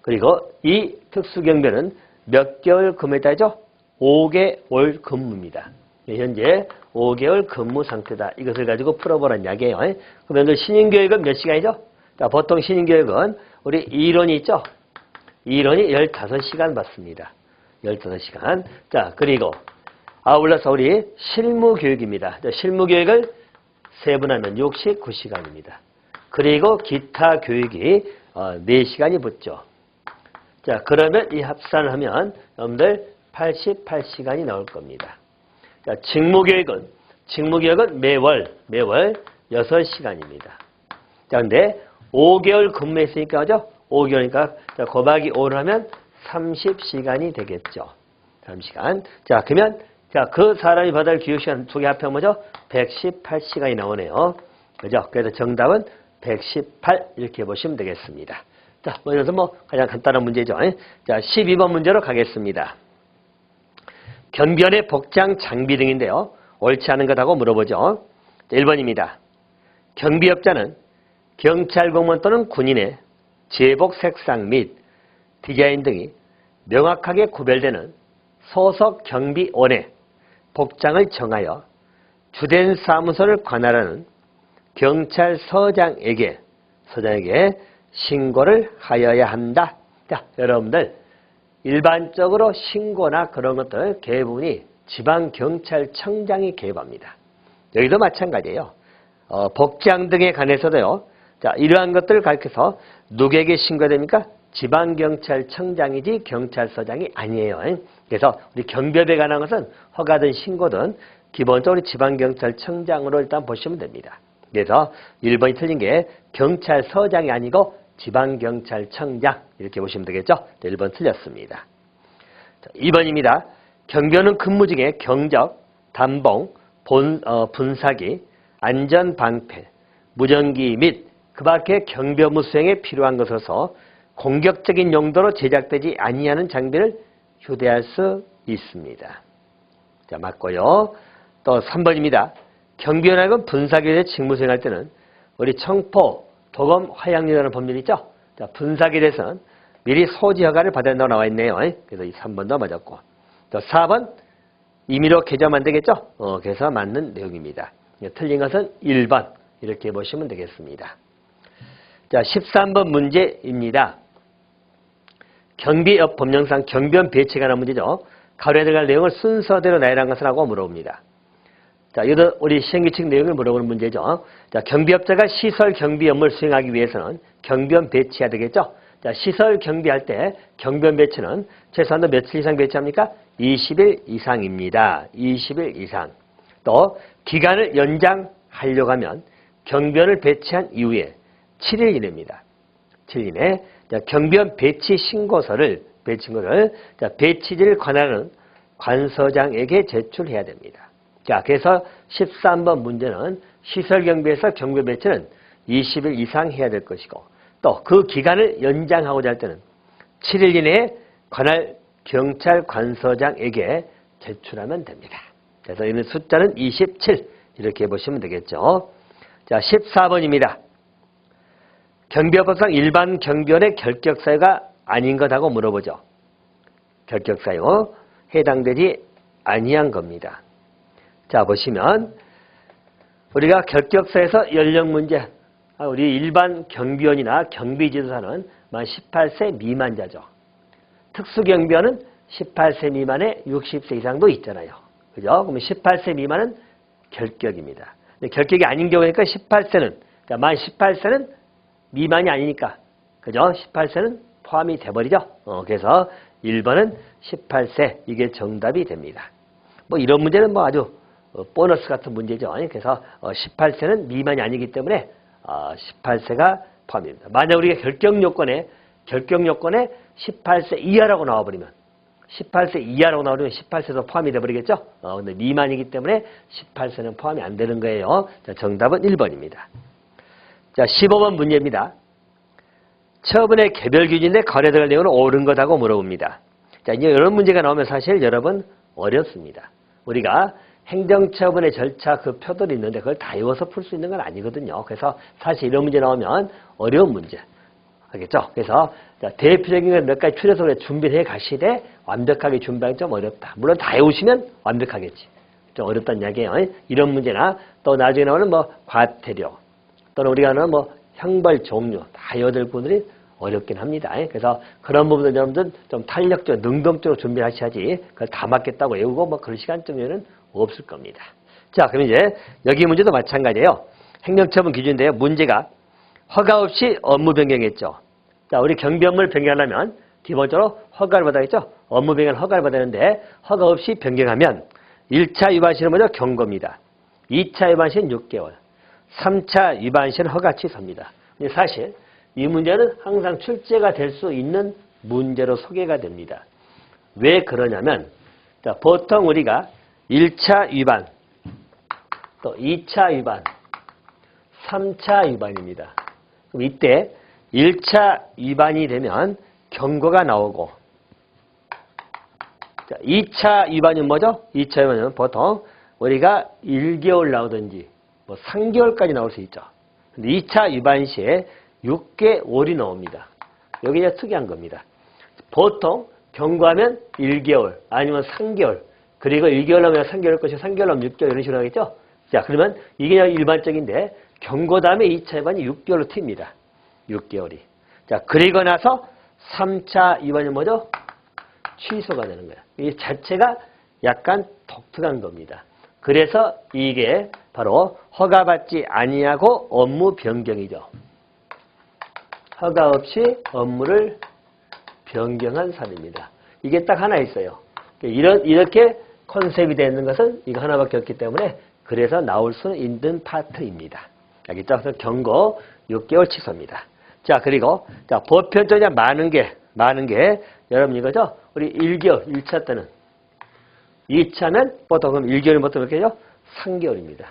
그리고 이 특수경비원은 몇 개월 근무에 따르죠? 5개월 근무입니다. 현재 5개월 근무 상태다. 이것을 가지고 풀어보라는 이야기예요. 그러면 신임교육은 몇 시간이죠? 자, 보통 신임교육은 우리 이론이 있죠? 이론이 15시간 받습니다. 15시간. 자, 그리고 아울러서 우리 실무교육입니다. 실무교육을 세분하면 69시간입니다. 그리고 기타 교육이 4시간이 붙죠. 자, 그러면 이 합산을 하면 여러분들 88시간이 나올 겁니다. 자, 직무교육은 매월 6시간입니다. 자, 근데 5개월 근무했으니까, 그죠? 5개월이니까, 자, 곱하기 5를 하면 30시간이 되겠죠. 30시간. 자, 그러면, 자, 그 사람이 받아야 할 교육시간 두 개 합하면 뭐죠? 118시간이 나오네요. 그죠? 그래서 정답은 118 이렇게 보시면 되겠습니다. 자, 뭐 이것은 뭐 가장 간단한 문제죠. 자, 12번 문제로 가겠습니다. 경비원의 복장 장비 등인데요. 옳지 않은 것하고 물어보죠. 자, 1번입니다. 경비업자는 경찰 공무원 또는 군인의 제복 색상 및 디자인 등이 명확하게 구별되는 소속 경비원의 복장을 정하여 주된 사무소를 관할하는 경찰서장에게 신고를 하여야 한다. 자, 여러분들 일반적으로 신고나 그런 것들 대부분이 지방경찰청장이 개입합니다. 여기도 마찬가지예요. 복장 등에 관해서도요. 자, 이러한 것들을 가르쳐서 누구에게 신고해야 됩니까? 지방경찰청장이지 경찰서장이 아니에요. 그래서 우리 경비업에 관한 것은 허가든 신고든 기본적으로 지방경찰청장으로 일단 보시면 됩니다. 그래서 1번이 틀린 게 경찰서장이 아니고 지방경찰청장 이렇게 보시면 되겠죠. 1번 틀렸습니다. 2번입니다. 경비원은 근무 중에 경적, 단봉, 분사기, 안전방패, 무전기 및 그 밖에 경비 업무 수행에 필요한 것으로서 공격적인 용도로 제작되지 아니하는 장비를 휴대할 수 있습니다. 자, 맞고요. 또 3번입니다. 경비원하고 분사기에 대해 직무 수행할 때는 우리 청포, 도검, 화양리라는 법률이 있죠. 자, 분사기에 대해서는 미리 소지 허가를 받아야 한다고 나와 있네요. 그래서 이 3번도 맞았고. 또 4번 임의로 개조하면 안 되겠죠. 그래서 맞는 내용입니다. 틀린 것은 1번 이렇게 보시면 되겠습니다. 자, 13번 문제입니다. 경비업 법령상 경비원 배치에 관한 문제죠. 가로에 들어갈 내용을 순서대로 나열한 것을 하고 물어봅니다. 자, 이것도 우리 시행규칙 내용을 물어보는 문제죠. 자, 경비업자가 시설 경비 업무를 수행하기 위해서는 경비원 배치해야 되겠죠. 자, 시설 경비할 때 경비원 배치는 최소한도 며칠 이상 배치합니까? 20일 이상입니다. 20일 이상. 또 기간을 연장하려고 하면 경비원을 배치한 이후에 7일 이내입니다. 7일 이내 경비원 배치 신고서를 배치지를 관할하는 관서장에게 제출해야 됩니다. 자, 그래서 13번 문제는 시설 경비에서 경비원 배치는 20일 이상 해야 될 것이고 또 그 기간을 연장하고자 할 때는 7일 이내에 관할 경찰 관서장에게 제출하면 됩니다. 그래서 이는 숫자는 27 이렇게 보시면 되겠죠. 자, 14번입니다. 경비업법상 일반 경비원의 결격 사유가 아닌 것하고 물어보죠. 결격 사유 해당되지 아니한 겁니다. 자, 보시면 우리가 결격 사유에서 연령 문제, 우리 일반 경비원이나 경비지도사는 만 18세 미만자죠. 특수경비원은 18세 미만에 60세 이상도 있잖아요. 그죠? 그러면 18세 미만은 결격입니다. 근데 결격이 아닌 경우니까 18세는, 만 18세는 미만이 아니니까, 그죠? 18세는 포함이 돼버리죠. 그래서 1번은 18세, 이게 정답이 됩니다. 뭐 이런 문제는 뭐 아주 보너스 같은 문제죠. 그래서 18세는 미만이 아니기 때문에 18세가 포함입니다. 만약 우리가 결격 요건에 18세 이하라고 나와버리면 18세도 포함이 돼버리겠죠. 근데 미만이기 때문에 18세는 포함이 안 되는 거예요. 자, 정답은 1번입니다. 자, 15번 문제입니다. 처분의 개별 기준인데 거래에 들어갈 내용은 옳은 것하고 물어봅니다. 자, 이제 이런 문제가 나오면 사실 여러분 어렵습니다. 우리가 행정처분의 절차 그 표들이 있는데 그걸 다 외워서 풀 수 있는 건 아니거든요. 그래서 사실 이런 문제 나오면 어려운 문제. 알겠죠? 그래서 대표적인 걸 몇 가지 추려서 준비를 해 가시되 완벽하게 준비하기 좀 어렵다. 물론 다 외우시면 완벽하겠지. 좀 어렵다는 이야기예요. 이런 문제나 또 나중에 나오는 뭐 과태료 또는 우리가 하는 뭐 형벌 종류 다 외워들 분들이 어렵긴 합니다. 그래서 그런 부분들 여러분들 좀 탄력적으로 능동적으로 준비하셔야지 그걸 다 맞겠다고 외우고 뭐 그런 시간쯤에는 없을 겁니다. 자, 그럼 이제 여기 문제도 마찬가지예요. 행정처분 기준인데요. 문제가 허가 없이 업무 변경했죠. 자, 우리 경비 업무를 변경하려면 기본적으로 허가를 받아야겠죠. 업무 변경 허가를 받아야 하는데 허가 없이 변경하면 1차 위반 시는 먼저 경고입니다. 2차 위반 시는 6개월, 3차 위반 시는 허가 취소입니다. 사실 이 문제는 항상 출제가 될 수 있는 문제로 소개가 됩니다. 왜 그러냐면 자, 보통 우리가 1차 위반, 또 2차 위반, 3차 위반입니다. 그럼 이때 1차 위반이 되면 경고가 나오고 자, 2차 위반은 뭐죠? 2차 위반은 보통 우리가 1개월 나오든지 뭐 3개월까지 나올 수 있죠. 근데 2차 위반 시에 6개월이 나옵니다. 여기 이제 특이한 겁니다. 보통 경고하면 1개월 아니면 3개월 그리고 1개월 하면 3개월 것이 3개월 하면 6개월 이런 식으로 하겠죠. 자, 그러면 이게 일반적인데 경고 다음에 2차 위반이 6개월로 튑니다. 6개월이. 자, 그리고 나서 3차 위반이 뭐죠? 취소가 되는 거야. 이 자체가 약간 독특한 겁니다. 그래서 이게 바로 허가받지 아니하고 업무 변경이죠. 허가 없이 업무를 변경한 사례입니다. 이게 딱 하나 있어요. 이렇게 컨셉이 되는 것은 이거 하나밖에 없기 때문에 그래서 나올 수 있는 파트입니다. 알겠죠? 그래서 경고 6개월 취소입니다. 자, 그리고 자, 보편적으로 많은 게 여러분 이거죠? 우리 1개월 1차 때는 2차는 보통 그럼 1개월이 보통 몇 개죠? 3개월입니다.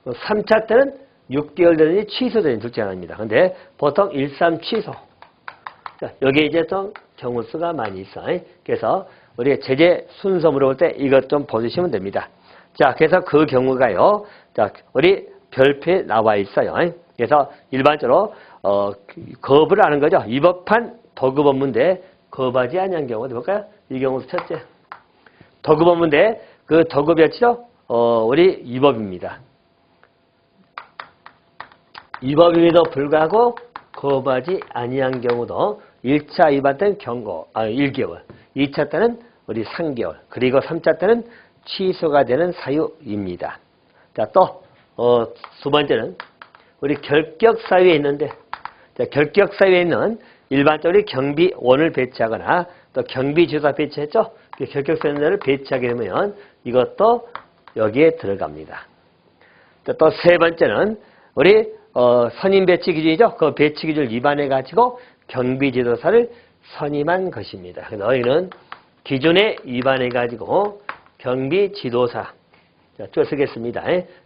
3차 때는 6개월 되든지 취소되는 둘째 하나입니다. 근데 보통 1, 3 취소. 자, 여기에 이제 좀 경우 수가 많이 있어요. 그래서 우리가 제재 순서 물어볼 때 이것 좀 보시면 됩니다. 자, 그래서 그 경우가요. 자, 우리 별표에 나와 있어요. 그래서 일반적으로 거부를 하는 거죠. 위법한 도급 업무인데 거부하지 아니한 경우 어디 볼까요? 이 경우 첫째. 도급 업무인데 그 도급이 어찌죠? 우리 위법입니다. 위법임에도 불구하고 거부하지 아니한 경우도 1차 위반 때는 경고, 1개월, 2차 때는 우리 3개월, 그리고 3차 때는 취소가 되는 사유입니다. 자, 또 두 번째는 우리 결격 사유에 있는데, 자, 결격 사유에 있는 일반적으로 경비원을 배치하거나 또 경비지도사 배치했죠. 결격 사유를 배치하게 되면 이것도 여기에 들어갑니다. 또 세 번째는 우리 선임 배치 기준이죠. 그 배치 기준을 위반해 가지고 경비지도사를 선임한 것입니다. 너희는 기준에 위반해 가지고 경비지도사 자, 쭉 쓰겠습니다.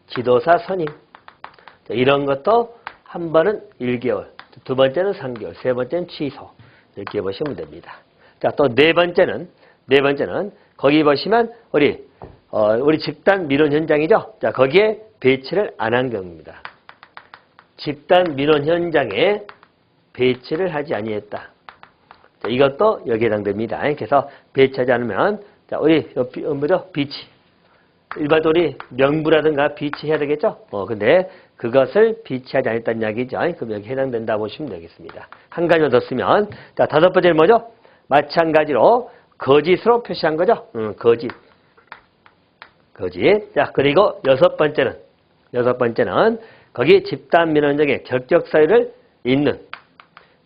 지도사 선임 자, 이런 것도 한 번은 1개월, 두 번째는 3개월, 세 번째는 취소 이렇게 보시면 됩니다. 자, 또 네 번째는 거기 보시면 우리 집단 민원 현장이죠. 자, 거기에 배치를 안 한 경우입니다. 집단 민원 현장에 배치를 하지 아니했다. 자, 이것도 여기에 해당됩니다. 그래서 배치하지 않으면 자, 우리 뭐죠? 비치. 일반적으로 우리 명부라든가 비치해야 되겠죠? 근데 그것을 비치하지 않았다는 이야기죠. 그럼 여기 해당된다 보시면 되겠습니다. 한 가지만 더 쓰면 자, 다섯 번째는 뭐죠? 마찬가지로 거짓으로 표시한 거죠. 거짓. 자, 그리고 여섯 번째는 거기 집단 민원정에 결격 사유를 있는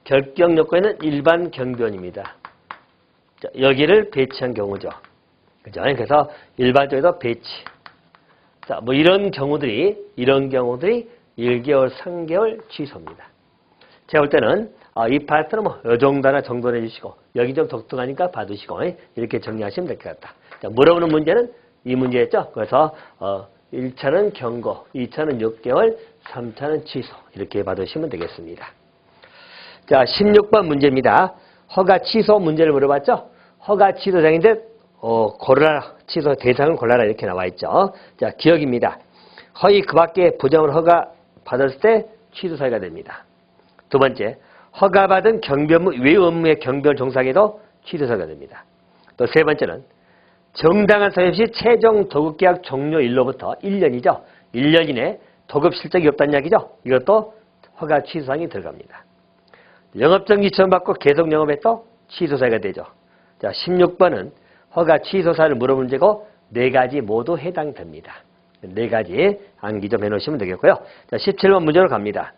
결격 요건에는 일반 경비원입니다. 자, 여기를 배치한 경우죠. 그죠? 그래서 일반적으로 배치. 자, 뭐 이런 경우들이 1개월, 3개월 취소입니다. 제가 볼 때는 이 파트는 뭐 이 정도나 정돈해 주시고 여기 좀 독특하니까 봐두시고 이렇게 정리하시면 될 것 같다. 자, 물어보는 문제는 이 문제였죠. 그래서 1차는 경고, 2차는 6개월, 3차는 취소 이렇게 봐두시면 되겠습니다. 자, 16번 문제입니다. 허가 취소 문제를 물어봤죠. 허가 취소장인데 고르라 취소 대상을 골라라 이렇게 나와 있죠. 자, 기억입니다. 허위 그 밖에 부정을 허가 받았을 때 취소 사유가 됩니다. 두 번째, 허가받은 경비 업무 외 업무의 경비를 종사하게도 취소 사유가 됩니다. 또 세 번째는 정당한 사유 없이 최종 도급계약 종료일로부터 1년이죠. 1년 이내 도급 실적이 없다는 이야기죠. 이것도 허가 취소사항이 들어갑니다. 영업정지 처분받고 계속 영업해도 취소 사유가 되죠. 자, 16번은 허가 취소사를 물어본 문제고 네 가지 모두 해당됩니다. 네 가지 암기 좀 해놓으시면 되겠고요. 자, 17번 문제로 갑니다.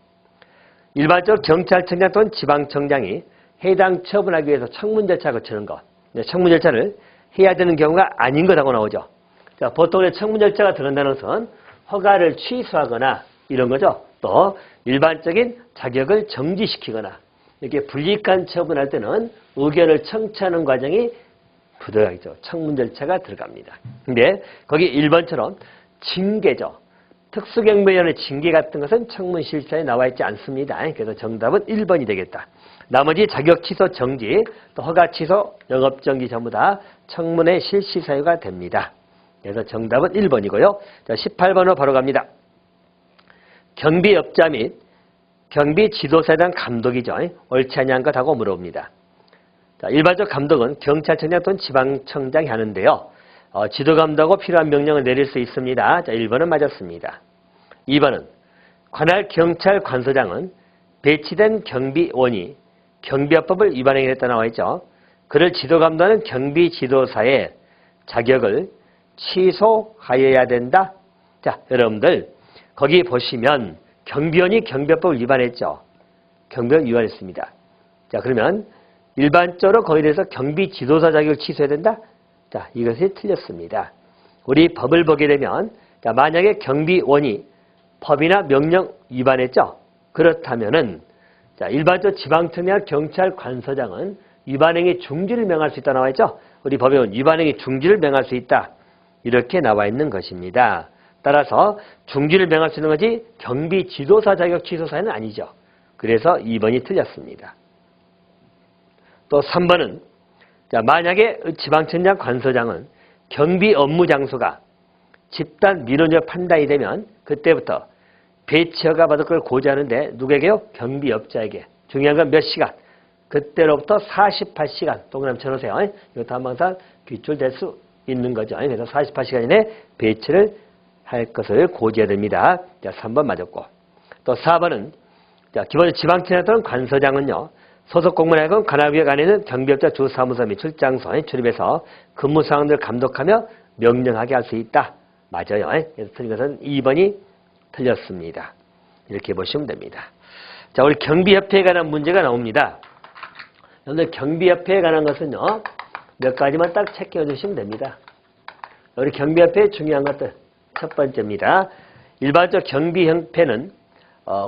일반적으로 경찰청장 또는 지방청장이 해당 처분하기 위해서 청문 절차를 거치는 것. 청문 절차를 해야 되는 경우가 아닌 것하고 나오죠. 자, 보통 청문 절차가 들어간다는 것은 허가를 취소하거나 이런 거죠. 또 일반적인 자격을 정지시키거나 이렇게 불이익한 처분할 때는 의견을 청취하는 과정이 부득이하죠. 청문 절차가 들어갑니다. 근데 거기 1번처럼 징계죠. 특수경비위원회 징계 같은 것은 청문 실사에 나와 있지 않습니다. 그래서 정답은 1번이 되겠다. 나머지 자격 취소 정지, 또 허가 취소, 영업 정지 전부 다 청문회 실시 사유가 됩니다. 그래서 정답은 1번이고요. 자, 18번으로 바로 갑니다. 경비업자 및 경비 지도사에 대한 감독이죠. 옳지 아니한 것하고 물어봅니다. 자, 일반적 감독은 경찰청장 또는 지방청장이 하는데요. 지도감독하고 필요한 명령을 내릴 수 있습니다. 자, 1번은 맞았습니다. 2번은 관할 경찰 관서장은 배치된 경비원이 경비업법을 위반하게 했다 나와 있죠. 그를 지도감독하는 경비지도사의 자격을 취소하여야 된다. 자, 여러분들 거기 보시면 경비원이 경비업법을 위반했죠. 경비원 위반했습니다. 자, 그러면 일반적으로 거기에 대해서 경비지도사 자격을 취소해야 된다? 자, 이것이 틀렸습니다. 우리 법을 보게 되면 자, 만약에 경비원이 법이나 명령 위반했죠? 그렇다면은 자, 일반적으로 지방청장 경찰 관서장은 위반행위 중지를 명할 수 있다 나와 있죠? 우리 법에 보면 위반행위 중지를 명할 수 있다. 이렇게 나와 있는 것입니다. 따라서 중지를 명할 수 있는 것이 경비지도사 자격 취소 사유는 아니죠. 그래서 2번이 틀렸습니다. 또 3번은 자, 만약에 지방청장 관서장은 경비 업무 장소가 집단 민원적 판단이 되면 그때부터 배치 허가 받을 걸 고지하는데 누구에게요? 경비업자에게. 중요한 건 몇 시간? 그때로부터 48시간. 동그라미 쳐놓으세요. 이것도 항상 귀출될 수 있는 거죠. 그래서 48시간 이내에 배치를 할 것을 고지해야 됩니다. 자, 3번 맞았고. 또 4번은 자, 기본적으로 지방청장 또는 관서장은요. 소속 공무원하고 관할구역 안에 있는 경비업자 주 사무소 및 출장소에 출입해서 근무 사항들을 감독하며 명령하게 할 수 있다. 맞아요. 그래서 틀린 것은 2번이 틀렸습니다. 이렇게 보시면 됩니다. 자, 우리 경비협회에 관한 문제가 나옵니다. 여러분들 경비협회에 관한 것은요. 몇 가지만 딱 체크해 주시면 됩니다. 우리 경비협회의 중요한 것들. 첫 번째입니다. 일반적 경비협회는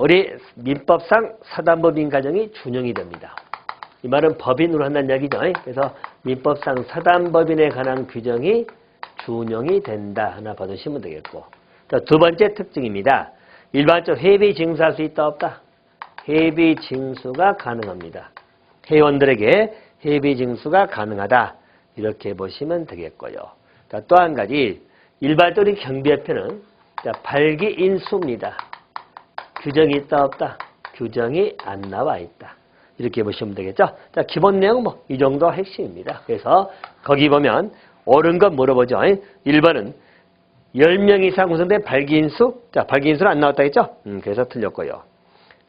우리 민법상 사단법인 가정이 준용이 됩니다. 이 말은 법인으로 한다는 이야기죠. 그래서 민법상 사단법인에 관한 규정이 준용이 된다. 하나 봐두시면 되겠고. 자, 두 번째 특징입니다. 일반적 회비 징수할 수 있다 없다? 회비 징수가 가능합니다. 회원들에게 회비 징수가 가능하다. 이렇게 보시면 되겠고요. 자, 또 한 가지 일반적으로 경비협회는 발기인수입니다. 규정이 있다 없다? 규정이 안 나와 있다. 이렇게 보시면 되겠죠. 자, 기본 내용 이 정도 핵심입니다. 그래서 거기 보면 옳은 건 물어보죠. 1번은 10명 이상 구성된 발기인수. 자, 발기인수는 안 나왔다 했죠? 그래서 틀렸고요.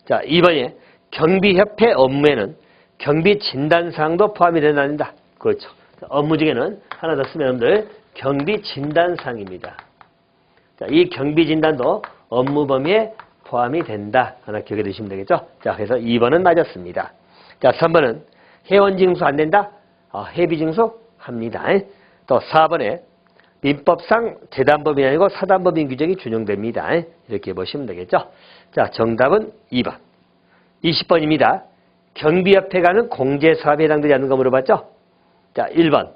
자, 2번에 경비협회 업무에는 경비진단사항도 포함이 된다. 그렇죠. 업무 중에는 하나 더 쓰면 여러분들 경비진단사항입니다. 자, 이 경비진단도 업무 범위에 포함이 된다. 하나 기억해 두시면 되겠죠? 자, 그래서 2번은 맞았습니다. 자, 3번은 회원징수 안 된다? 회비징수 합니다. 또 4번에 민법상 재단법인이 아니고 사단법인 규정이 준용됩니다. 이렇게 보시면 되겠죠? 자, 정답은 2번. 20번입니다. 경비협회가 하는 공제사업에 해당되지 않는 거 물어봤죠? 자, 1번.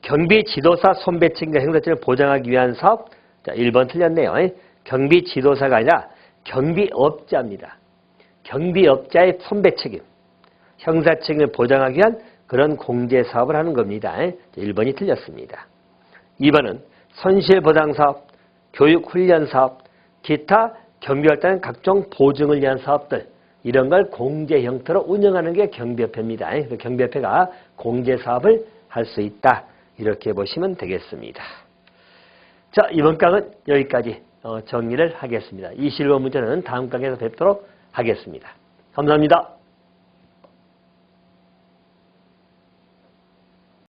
경비지도사 손배책임과 행사처를 보장하기 위한 사업. 자, 1번 틀렸네요. 경비지도사가 아니라 경비업자입니다. 경비업자의 손배책임, 형사책임을 보장하기 위한 그런 공제사업을 하는 겁니다. 1번이 틀렸습니다. 2번은 손실보상사업, 교육훈련사업, 기타 경비활동 각종 보증을 위한 사업들 이런 걸 공제 형태로 운영하는 게 경비협회입니다. 경비협회가 공제사업을 할 수 있다. 이렇게 보시면 되겠습니다. 자, 이번 강은 여기까지 정리를 하겠습니다. 이 실무 문제는 다음 강에서 뵙도록 하겠습니다. 감사합니다.